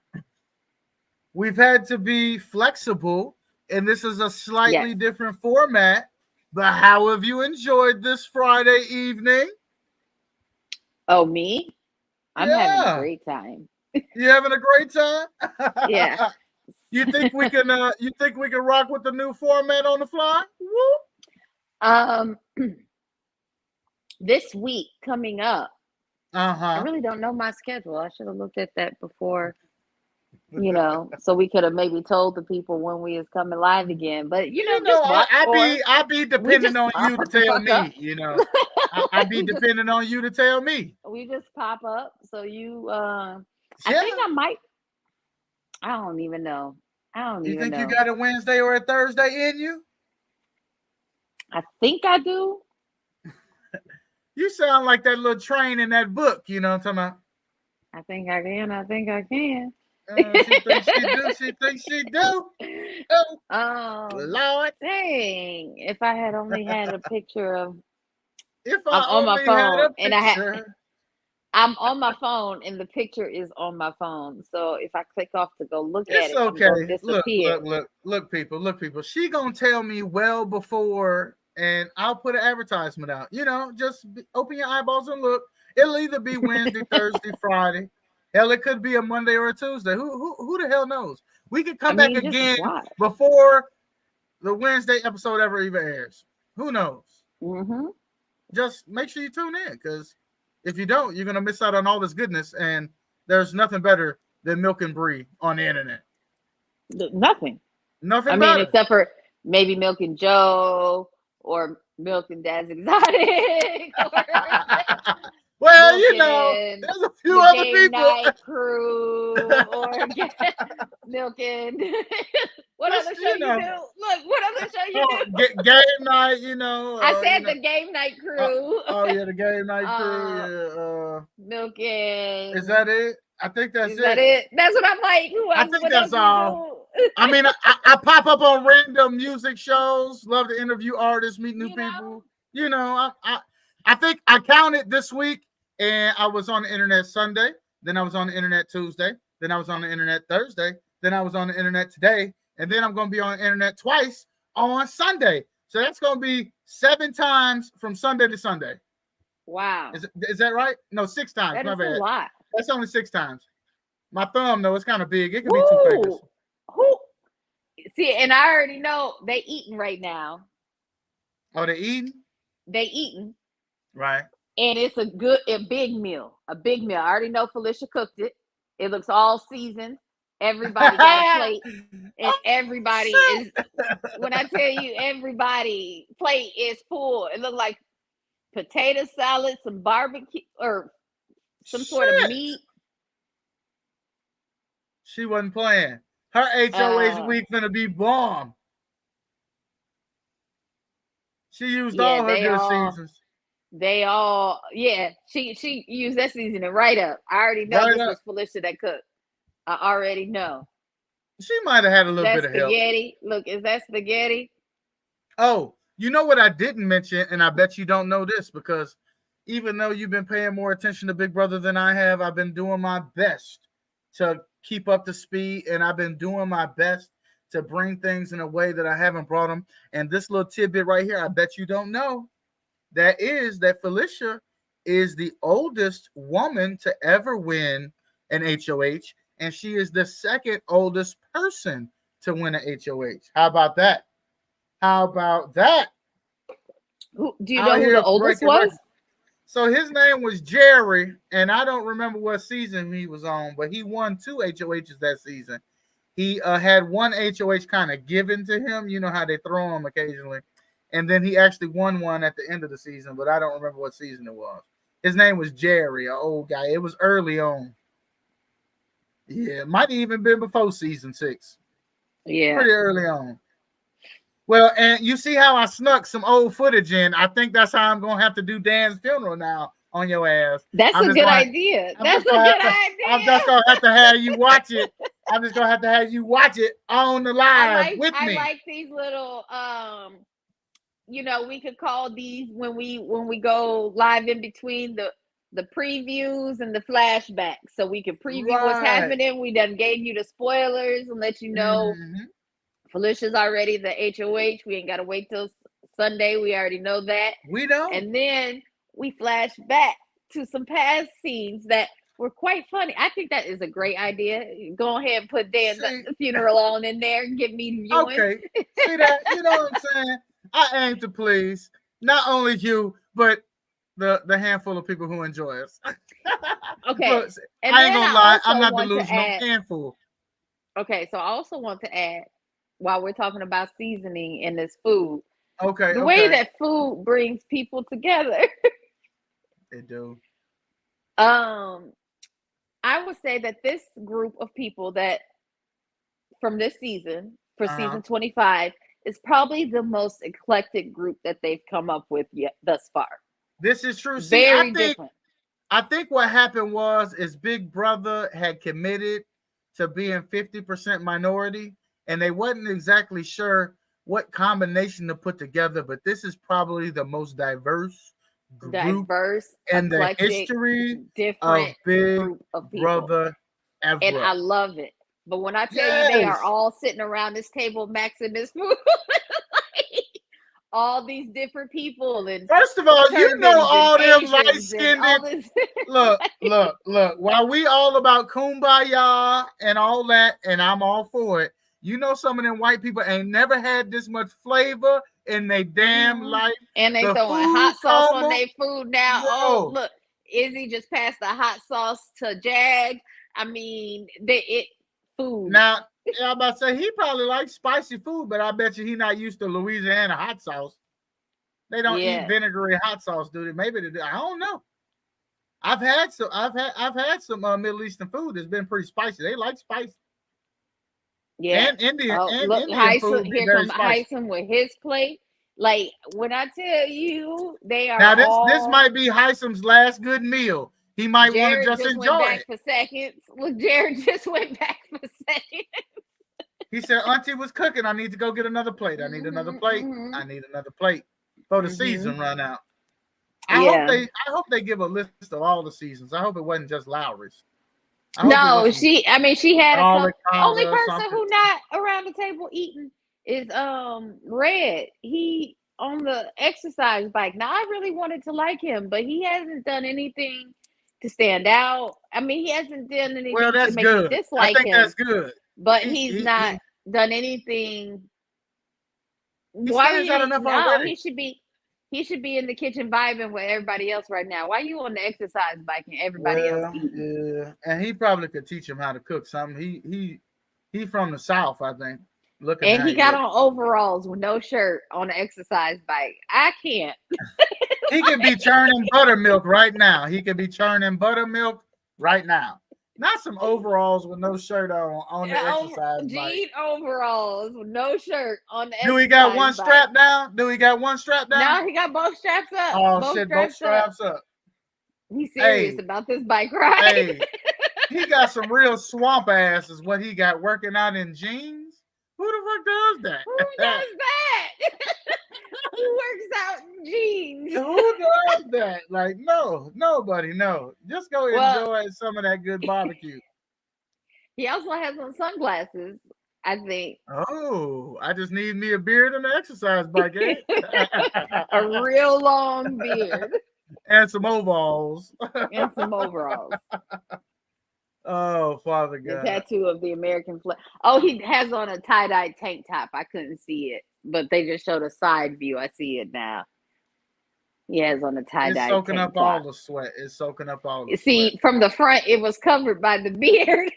We've had to be flexible, and this is a slightly Yes. different format. But how have you enjoyed this Friday evening? Oh, me? I'm having Yeah. a great time. You having a great time? Yeah. You think we can? You think we can rock with the new format on the fly? Woo! This week coming up, I Uh-huh. really don't know my schedule. I should have looked at that before, so we could have maybe told the people when we is coming live again. But just watch for it. I be depending just on you to pop the tell fuck me. up. I be depending on you to tell me. We just pop up. So I Yeah. think I might. I don't even know. You think you got a Wednesday or a Thursday in you? I think I do. You sound like that little train in that book. You know what I'm talking I think I can. I think I can. about? She thinks she do. She thinks she do. Oh, Lord. dang. If I had only had a picture of. If I'm on my only had a phone, and picture. I'm on my phone, and the picture is on my phone. So if I click off to go look at It's it, I'm okay. gonna disappear. Look, people. She gonna tell me well before, and I'll put an advertisement out. Just open your eyeballs and look. It'll either be Wednesday, Thursday, Friday. Hell, it could be a Monday or a Tuesday. Who the hell knows? We could come back just again watch. before the Wednesday episode ever even airs. Who knows? Mm-hmm. Just make sure you tune in, because if you don't, you're gonna miss out on all this goodness. And there's nothing better than Milk and Bree on the internet. Nothing. Nothing I mean, better. except for maybe Milk and Joe or Milk and Dad's Exotic. Well, Milk and there's a few the other Game people. Night Crew or Milk and what Just, other show you do? Look, what other show you Oh, do? game night, I said the Game Night Crew. Oh yeah, the game night crew. Milk and Is that it? I think that's is it. that it? That's what I'm like. Who else? I think What that's else you all. do? I mean, I pop up on random music shows. Love to interview artists, meet new people. I think I counted this week, and I was on the internet Sunday. Then I was on the internet Tuesday. Then I was on the internet Thursday. Then I was on the internet today, and then I'm going to be on the internet twice on Sunday. So that's going to be 7 times from Sunday to Sunday. Wow. Is that right? No, 6 times. That My is bad. a lot. That's only 6 times. My thumb, though, it's kind of big. It could be 2 fingers. Who? See, and I already know they eating right now. Oh, they eating? They eating. Right. And it's a big meal. A big meal. I already know Felicia cooked it. It looks all seasoned. Everybody got a plate. And everybody is, when I tell you everybody plate is full, it looked like potato salad, some barbecue, or some sort of meat. She wasn't playing. Her HOH week gonna be bomb. She used all her good seasons. They all, she used that seasoning right up. I already know this was Felicia that cooked. I already know. She might have had a little bit of help. Spaghetti. Look, is that spaghetti? Oh, you know what I didn't mention, and I bet you don't know this, because even though you've been paying more attention to Big Brother than I have, I've been doing my best to keep up to speed, and I've been doing my best to bring things in a way that I haven't brought them. And this little tidbit right here, I bet you don't know, that Felicia is the oldest woman to ever win an HOH, and she is the second oldest person to win an HOH. How about that? How about that? Do you know who the oldest was? So his name was Jerry, and I don't remember what season he was on, but he won 2 HOHs that season. He had one HOH kind of given to him. You know how they throw him occasionally. And then he actually won one at the end of the season, but I don't remember what season it was. His name was Jerry, an old guy. It was early on. Yeah, it might have even been before season 6. Yeah. Pretty early on. Well, and you see how I snuck some old footage in. I think that's how I'm going to have to do Dan's funeral now on your ass. That's a good idea. That's a good idea. I'm just going to have to have you watch it. I'm just going to have you watch it on the live with me. I like these little, we could call these when we go live in between the previews and the flashbacks. So we can preview what's happening. We done gave you the spoilers and let you know. Mm-hmm. Felicia's already the HOH. We ain't got to wait till Sunday. We already know that. We know. And then we flash back to some past scenes that were quite funny. I think that is a great idea. Go ahead and put Dan's funeral on in there and give me viewing. Okay. See that? You know what I'm saying? I aim to please not only you, but the handful of people who enjoy us. Okay. Look, I ain't gonna lie. I'm not delusional. Handful. Okay. So I also want to add, while we're talking about seasoning in this food, the way that food brings people together. They do. I would say that this group of people that from this season, for season 25, is probably the most eclectic group that they've come up with yet thus far. This is true. Very different. I think what happened is Big Brother had committed to being 50% minority, and they wasn't exactly sure what combination to put together, but this is probably the most diverse group in the history of Big Brother ever. And I love it. But when I tell you they are all sitting around this table maxing this food, all these different people. And first of all, you know all them light-skinned. Look. While we all about kumbaya and all that, and I'm all for it, you know some of them white people ain't never had this much flavor in their damn life. And they throwing hot sauce on their food now. Bro. Oh, look, Izzy just passed the hot sauce to Jag. I mean, food. Now, I'm about to say he probably likes spicy food, but I bet you he not used to Louisiana hot sauce. They don't eat vinegary hot sauce, do they? Maybe they do. I don't know. I've had some Middle Eastern food that's been pretty spicy. They like spicy. Yeah, and Indian. Look, Indian food here comes Hyson with his plate. Like when I tell you, they are. Now this might be Hyson's last good meal. He might want to just enjoy went back for seconds. Look, Jared just went back for seconds. He said, "Auntie was cooking. I need to go get another plate. I need another plate. I need another plate for the season run out." I hope they give a list of all the seasons. I hope it wasn't just Lowry's. No, she had a only person who not around the table eating is Red. He on the exercise bike. Now I really wanted to like him, but he hasn't done anything to stand out. I mean, he hasn't done anything to make me dislike him. That's good. But he's not done anything. Why got enough already? He should be in the kitchen vibing with everybody else right now. Why you on the exercise bike and everybody else eating? Yeah, and he probably could teach him how to cook something. He from the South, I think. And he got on overalls with no shirt on the exercise bike. I can't. He could be churning buttermilk right now. Not some overalls with no shirt on the exercise bike. Jean overalls with no shirt on the exercise bike. Do he got one strap down? No, he got both straps up. Oh, both straps up. He's serious about this bike ride. Hey, he got some real swamp ass is what he got working out in jeans. Who the fuck does that? Who does that? Who works out in jeans? Who does that? Like, no, nobody, no. Just go enjoy some of that good barbecue. He also has on sunglasses. I think Oh, I just need me a beard and an exercise bike, eh? a real long beard And some overalls. and some overalls. Oh, Father The God. tattoo of the American flag. Oh, he has on a tie-dye tank top. I couldn't see it, but they just showed a side view. I see it now. He has on a tie-dye It's soaking tank up top. all the sweat. It's soaking up all the See, from the front, it was covered by the beard.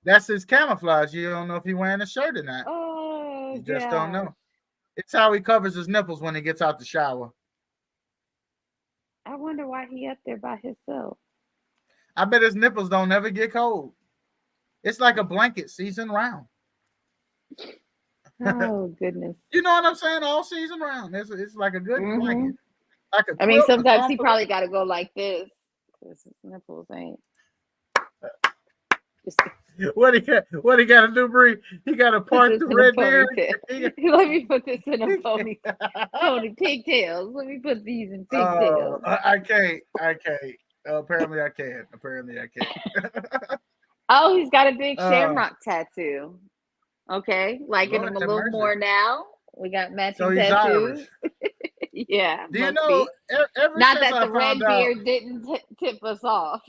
That's his camouflage. You don't know if he's wearing a shirt or not. Oh, You just don't God. know. It's how he covers his nipples when he gets out the shower. I wonder why he up there by himself. I bet his nipples don't ever get cold. It's like a blanket season round. Oh, goodness. You know what I'm saying? All season round. It's like a good blanket. Like a I mean, quilt, a sometimes he comforter. probably got to go like this because his nipples ain't. What he got to do, Bree? He got to part Put the this in a red beard. ponytail. Let me put this in a pony pigtails. Let me put these in pigtails. I can't. Apparently I can. Oh, he's got a big shamrock tattoo. Okay, liking Lord him a have little mercy. more now. We got matching So he's tattoos. Irish. Yeah. Do you must know? be. Ever Not since that I the red found out, beard didn't tip us off.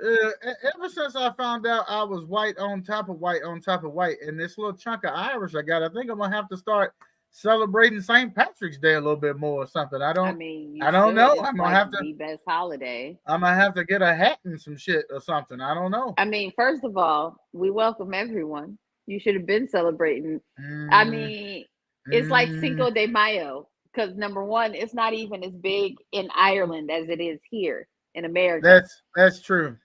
ever since I found out I was white on top of white on top of white, and this little chunk of Irish I got, I think I'm gonna have to start celebrating St. Patrick's Day a little bit more or something. I don't know. It's I'm gonna like have to. the best holiday. I'm gonna have to get a hat and some shit or something. I don't know. I mean, first of all, we welcome everyone. You should have been celebrating. I mean, it's like Cinco de Mayo because number one, it's not even as big in Ireland as it is here in America. That's true.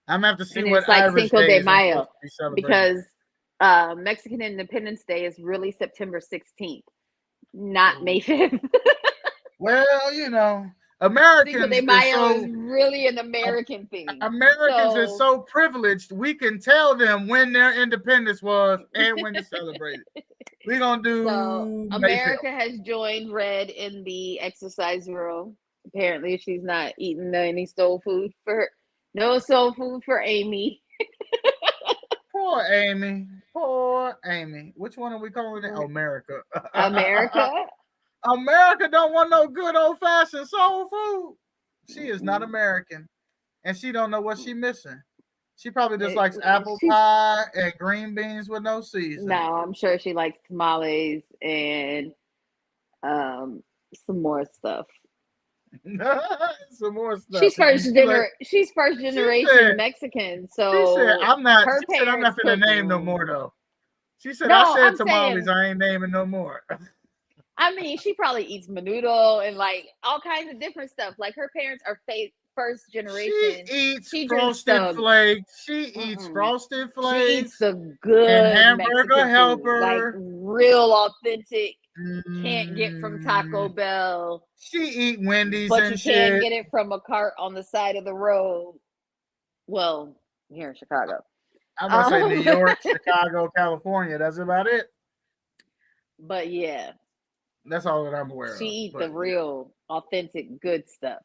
I'm gonna have to see And what it's like Irish Cinco de days I'm Mayo supposed to be celebrating. because Mexican Independence Day is really September 16th, not May 5th. Well, you know, Americans Cinco de is Mayo so is really an American thing. Americans are so privileged. We can tell them when their independence was and when to celebrate it. We're gonna do. So May America 5th. has joined Red in the exercise room. Apparently, she's not eating any soul food for her. No soul food for Amy. Poor Amy. Poor Amy. Which one are we calling it? America. America. America don't want no good old fashioned soul food. She is not American, and she don't know what she missing. She probably just likes apple pie and green beans with no seasoning. No, I'm sure she likes tamales and some more stuff. Some more stuff. She's first generation Mexican, so she said, I'm not parents gonna name no more though. She said, I said tamales, I ain't naming no more. I mean, she probably eats menudo and like all kinds of different stuff. Like her parents are first generation. She eats frosted flakes. She eats frosted flakes. She eats the good and hamburger Mexican helper, food, like real authentic. Can't get from Taco Bell. She eat Wendy's, but and you shit. can get it from a cart on the side of the road. Well, here in Chicago. I'm gonna say New York, Chicago, California. That's about it. But yeah, that's all that I'm aware of. She eats the real, authentic, good stuff.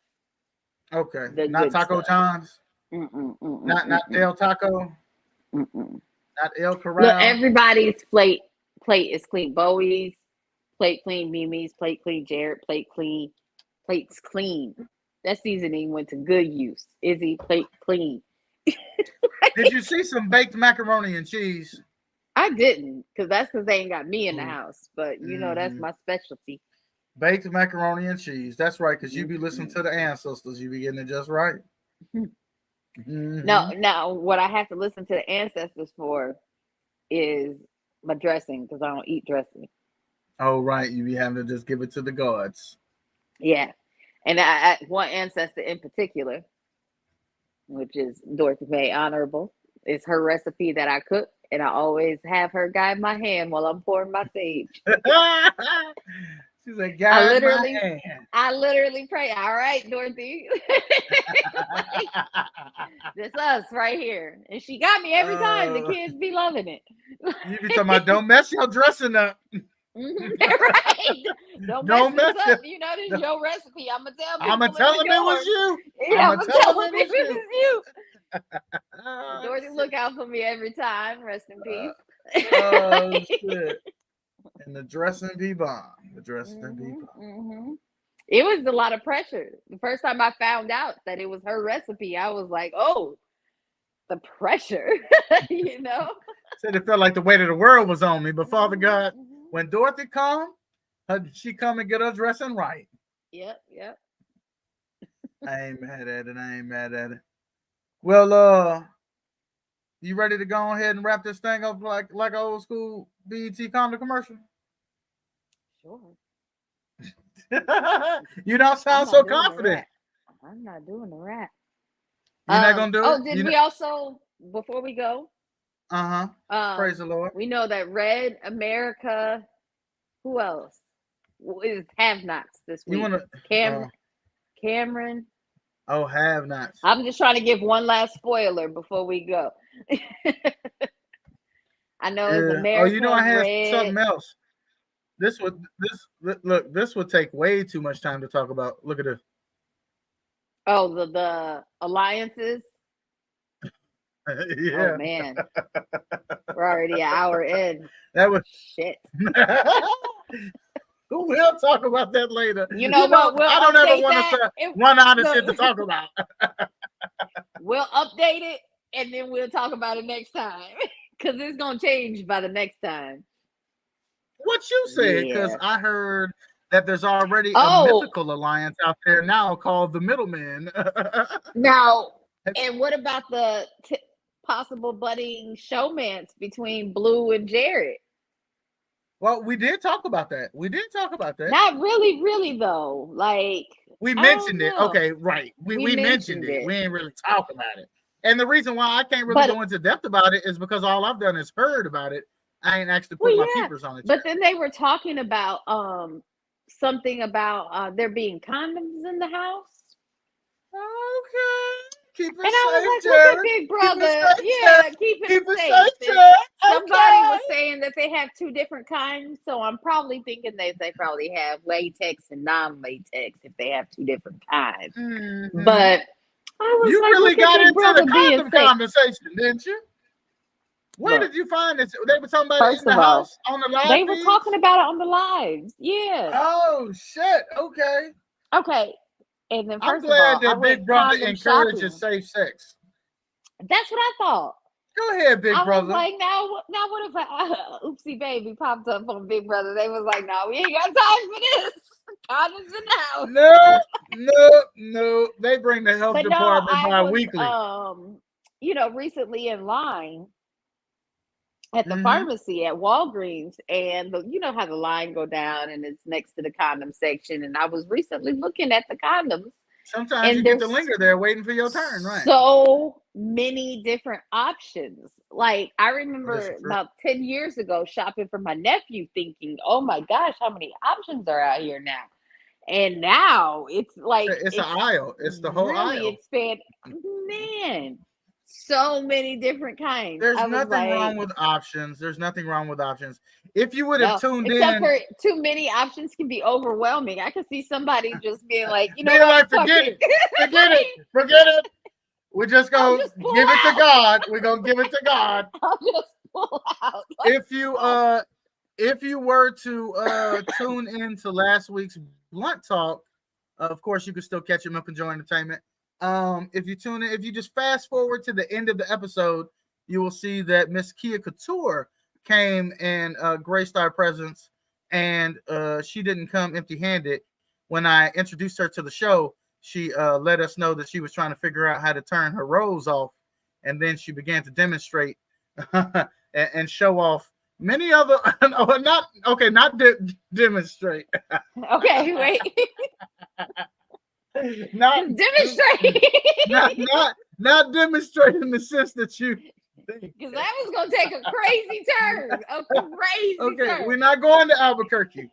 Okay, not Taco John's. Not Del Taco. Not El Corral. Look, everybody's plate is clean. Bowie's plate clean. Mimi's plate clean. Jared plate clean. Plate's clean. That seasoning went to good use. Izzy plate clean. Did you see some baked macaroni and cheese? I didn't, because they ain't got me in the house. But you know that's my specialty. Baked macaroni and cheese. That's right, because you be listening to the ancestors. You be getting it just right. No, now what I have to listen to the ancestors for is my dressing, because I don't eat dressing. Oh, right. You be having to just give it to the gods. Yeah. And I one ancestor in particular, which is Dorothy Mae Honorable, is her recipe that I cook, and I always have her guide my hand while I'm pouring my sage. She's like, guide my hand. I literally pray, all right, Dorothy. This us right here. And she got me every time. The kids be loving it. You be talking about, don't mess your dressing up. Right. Don't mess this up. You know, this is your recipe. I'm gonna tell people. I'm gonna tell them it was you. Yeah, I'm gonna tell them it was you. Dorothy look out for me every time. Rest in peace. Oh shit! And the dressing be bomb. The dressing be bomb. It was a lot of pressure. The first time I found out that it was her recipe, I was like, "Oh, the pressure," you know. Said it felt like the weight of the world was on me. But Father God, when Dorothy come, she come and get her dressing right. Yep. I ain't mad at it. Well, you ready to go ahead and wrap this thing up like an old school BET condom commercial? Sure. You don't sound so confident. I'm not doing the rap. You're not gonna do it? Oh, did we also, before we go? Praise the Lord. We know that Red America. Who else is have-nots this week? You want to Cameron? Oh, have-nots. I'm just trying to give one last spoiler before we go. I know it's America. Oh, you know I had Red. something else. This would take way too much time to talk about. Look at this. Oh, the alliances. Yeah. Oh man, we're already an hour in. That was shit. We'll talk about that later. You know what? I don't ever want to run out of shit to talk about. We'll update it and then we'll talk about it next time because it's gonna change by the next time. What you said? Because I heard that there's already a mythical alliance out there now called the Middlemen. Now, and what about the possible budding showmance between Blue and Jared? Well, we did talk about that. Not really though. Like we mentioned it. Okay, right. We mentioned it. We ain't really talk about it. And the reason why I can't really go into depth about it is because all I've done is heard about it. I ain't actually put my peepers on it. But then they were talking about something about there being condoms in the house. Okay. Keep it and safe, I was like, Jared. look at Big Brother. Keep it safe. Jared. Somebody was saying that they have two different kinds, so I'm probably thinking they probably have latex and non-latex if they have two different kinds. Mm-hmm. But I was you like, really got into the condom safe. conversation, didn't you? Where did you find this? They were talking about it in the house on the live. They were talking about it on the lives. Yeah. Oh shit. Okay. Okay. And then I'm glad that Big Brother encourages safe sex. That's what I thought. Go ahead, Big Brother. I was like, now what if Oopsie Baby popped up on Big Brother? They was like, no, we ain't got time for this. Condoms in the house. No. They bring the health department bi-weekly. Recently in line at the pharmacy at Walgreens, and you know how the line go down and it's next to the condom section. And I was recently looking at the condoms. Sometimes you get to linger there waiting for your turn, right? So many different options. Like I remember about 10 years ago shopping for my nephew thinking, oh my gosh, how many options are out here now? And now it's like it's an aisle. It's the whole aisle. Expand. Man, so many different kinds. There's nothing wrong with options. If you would have tuned in, except for too many options can be overwhelming. I could see somebody just being like, forget it. We're just gonna give it to God. We're gonna give it to God. I'll just pull out. If you were to tune in to last week's Blunt Talk, of course you can still catch him up and Enjoy Entertainment. If you tune in, if you just fast forward to the end of the episode, you will see that Miss Kia Couture came and graced our presence, and she didn't come empty-handed. When I introduced her to the show, she let us know that she was trying to figure out how to turn her rose off, and then she began to demonstrate and show off many other not demonstrate. Okay, wait. Not demonstrate. not demonstrate in the sense that you think. Because that was gonna take a crazy turn. Turn. We're not going to Albuquerque.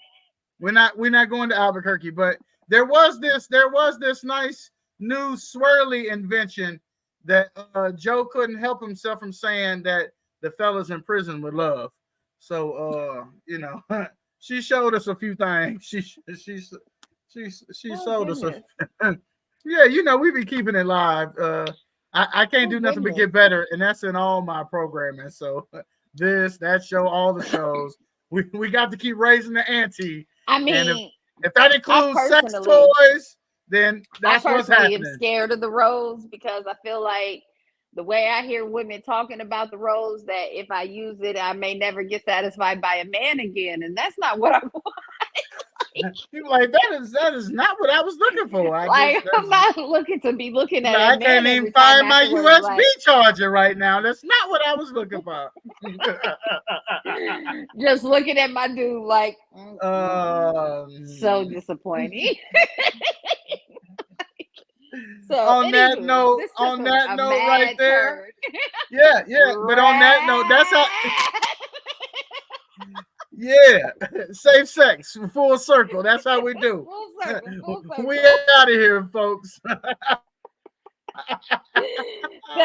We're not going to Albuquerque, but there was this nice new swirly invention that Joe couldn't help himself from saying that the fellas in prison would love. So she showed us a few things. She showed us yeah, we be keeping it live. I can't do nothing but get better, and that's in all my programming. So this, that show, all the shows, we got to keep raising the ante. I mean, and if that includes sex toys, then that's what's happening. I'm scared of the rose because I feel like the way I hear women talking about the rose, that if I use it, I may never get satisfied by a man again, and that's not what I want. You're like, that is not what I was looking for. I'm not looking to be looking at. I can't even find my USB charger right now. That's not what I was looking for. Just looking at my dude like, so disappointing. So on that note right there. Yeah. But on that note, that's how. Yeah, safe sex, full circle. That's how we do. Full circle. We out of here, folks.